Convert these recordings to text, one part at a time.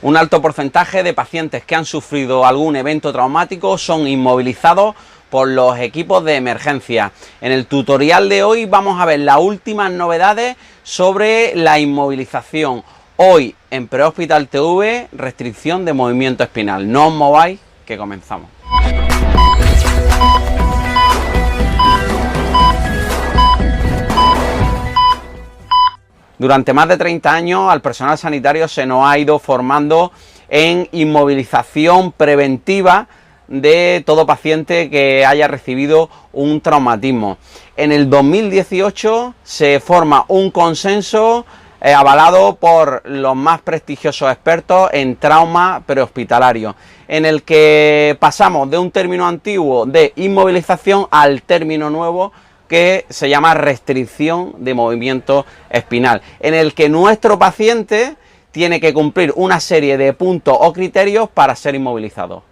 Un alto porcentaje de pacientes que han sufrido algún evento traumático son inmovilizados por los equipos de emergencia. En el tutorial de hoy vamos a ver las últimas novedades sobre la inmovilización. Hoy en Prehospital TV, restricción de movimiento espinal. No os mováis, que comenzamos. Durante más de 30 años al personal sanitario se nos ha ido formando en inmovilización preventiva de todo paciente que haya recibido un traumatismo. En el 2018 se forma un consenso avalado por los más prestigiosos expertos en trauma prehospitalario, en el que pasamos de un término antiguo de inmovilización al término nuevo que se llama restricción de movimiento espinal, en el que nuestro paciente tiene que cumplir una serie de puntos o criterios para ser inmovilizado.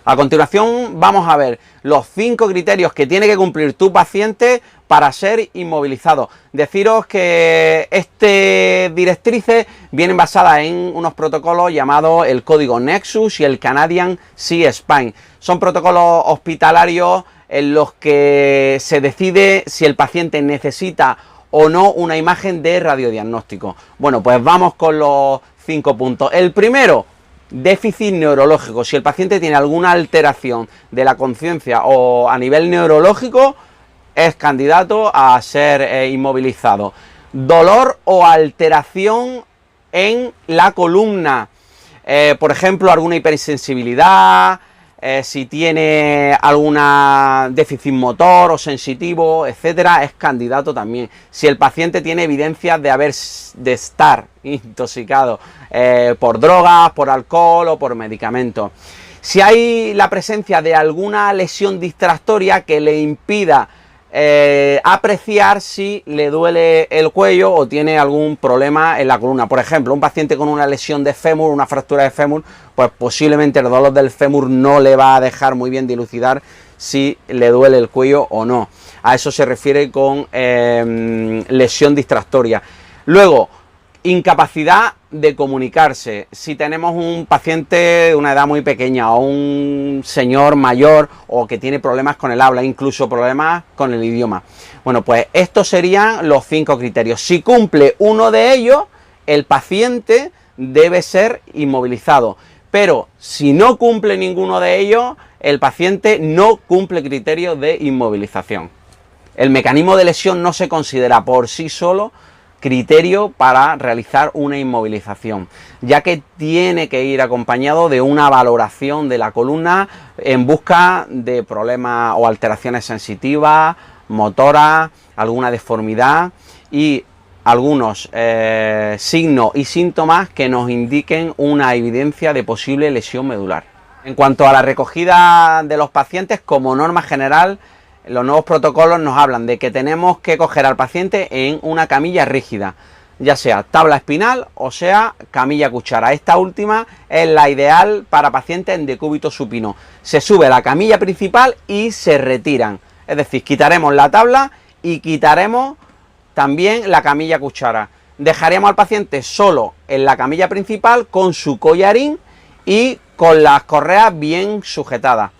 A continuación vamos a ver los 5 criterios que tiene que cumplir tu paciente para ser inmovilizado. Deciros que estas directrices vienen basadas en unos protocolos llamados el código Nexus y el Canadian C-Spine. Son protocolos hospitalarios en los que se decide si el paciente necesita o no una imagen de radiodiagnóstico. Bueno, pues vamos con los 5 puntos. El primero, déficit neurológico. Si el paciente tiene alguna alteración de la conciencia o a nivel neurológico, es candidato a ser inmovilizado. Dolor o alteración en la columna. Por ejemplo, alguna hipersensibilidad, si tiene alguna déficit motor o sensitivo, etcétera, es candidato también. Si el paciente tiene evidencias de estar intoxicado por drogas, por alcohol o por medicamentos. Si hay la presencia de alguna lesión distractoria que le impida apreciar si le duele el cuello o tiene algún problema en la columna. Por ejemplo, un paciente con una lesión de fémur, una fractura de fémur, pues posiblemente el dolor del fémur no le va a dejar muy bien dilucidar si le duele el cuello o no. A eso se refiere con lesión distractoria. Luego, incapacidad de comunicarse. Si tenemos un paciente de una edad muy pequeña o un señor mayor o que tiene problemas con el habla, incluso problemas con el idioma. Bueno, pues estos serían los 5 criterios. Si cumple uno de ellos, el paciente debe ser inmovilizado. Pero si no cumple ninguno de ellos, el paciente no cumple criterios de inmovilización. El mecanismo de lesión no se considera por sí solo criterio para realizar una inmovilización, ya que tiene que ir acompañado de una valoración de la columna en busca de problemas o alteraciones sensitivas, motoras, alguna deformidad y algunos signos y síntomas que nos indiquen una evidencia de posible lesión medular. En cuanto a la recogida de los pacientes, como norma general, los nuevos protocolos nos hablan de que tenemos que coger al paciente en una camilla rígida, ya sea tabla espinal o sea camilla cuchara. Esta última es la ideal para pacientes en decúbito supino. Se sube a la camilla principal y se retiran. Es decir, quitaremos la tabla y quitaremos también la camilla cuchara. Dejaremos al paciente solo en la camilla principal con su collarín y con las correas bien sujetadas.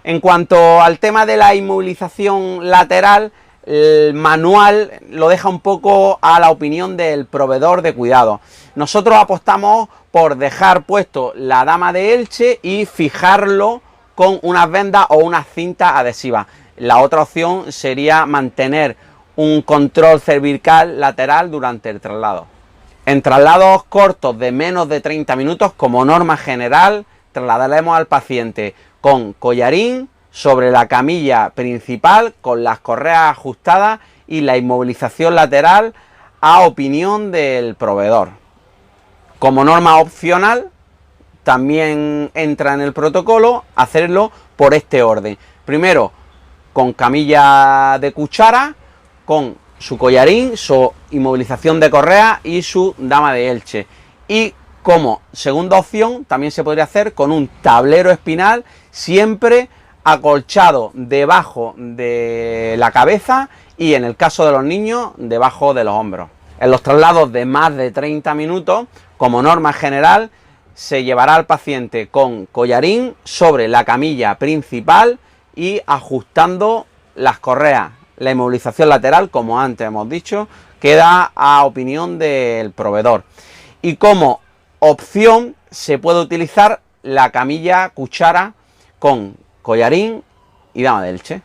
En cuanto al tema de la inmovilización lateral, el manual lo deja un poco a la opinión del proveedor de cuidado. Nosotros apostamos por dejar puesto la dama de Elche y fijarlo con unas vendas o unas cintas adhesivas. La otra opción sería mantener un control cervical lateral durante el traslado. En traslados cortos de menos de 30 minutos, como norma general, trasladaremos al paciente con collarín sobre la camilla principal, con las correas ajustadas y la inmovilización lateral a opinión del proveedor. Como norma opcional, también entra en el protocolo hacerlo por este orden. Primero, con camilla de cuchara, con su collarín, su inmovilización de correa y su dama de Elche. Y como segunda opción, también se podría hacer con un tablero espinal, siempre acolchado debajo de la cabeza y, en el caso de los niños, debajo de los hombros. En los traslados de más de 30 minutos, como norma general, se llevará al paciente con collarín sobre la camilla principal y ajustando las correas. La inmovilización lateral, como antes hemos dicho, queda a opinión del proveedor. Y como opción se puede utilizar la camilla cuchara con collarín y dama de leche.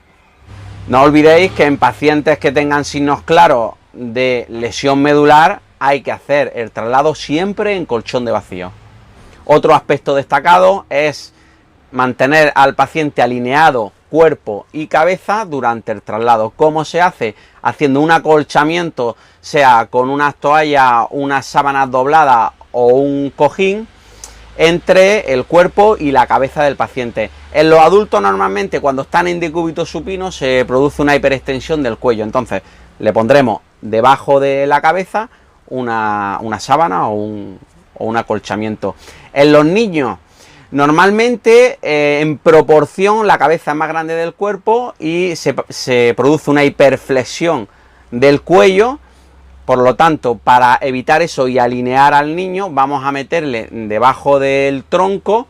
No olvidéis que en pacientes que tengan signos claros de lesión medular hay que hacer el traslado siempre en colchón de vacío. Otro aspecto destacado es mantener al paciente alineado cuerpo y cabeza durante el traslado. ¿Cómo se hace? Haciendo un acolchamiento, sea con unas toallas, unas sábanas dobladas o un cojín entre el cuerpo y la cabeza del paciente. En los adultos normalmente cuando están en decúbito supino se produce una hiperextensión del cuello, entonces le pondremos debajo de la cabeza una sábana o un acolchamiento. En los niños normalmente en proporción la cabeza es más grande del cuerpo y se produce una hiperflexión del cuello. Por lo tanto, para evitar eso y alinear al niño, vamos a meterle debajo del tronco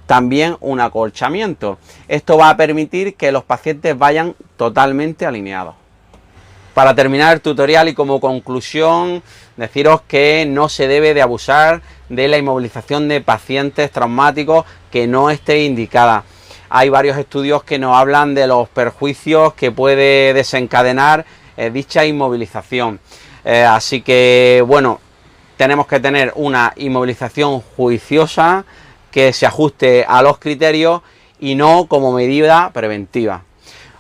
también un acolchamiento. Esto va a permitir que los pacientes vayan totalmente alineados. Para terminar el tutorial y como conclusión, deciros que no se debe de abusar de la inmovilización de pacientes traumáticos que no esté indicada. Hay varios estudios que nos hablan de los perjuicios que puede desencadenar dicha inmovilización. Así que, bueno, tenemos que tener una inmovilización juiciosa que se ajuste a los criterios y no como medida preventiva.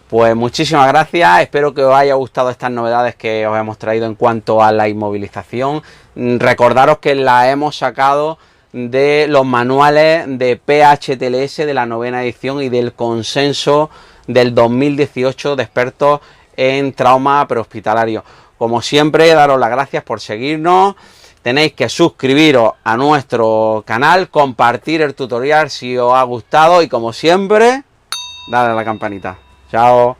Pues muchísimas gracias, espero que os haya gustado estas novedades que os hemos traído en cuanto a la inmovilización. Recordaros que la hemos sacado de los manuales de PHTLS de la 9ª edición y del consenso del 2018 de expertos en trauma prehospitalario. Como siempre, daros las gracias por seguirnos. Tenéis que suscribiros a nuestro canal, compartir el tutorial si os ha gustado y como siempre, darle a la campanita. Chao.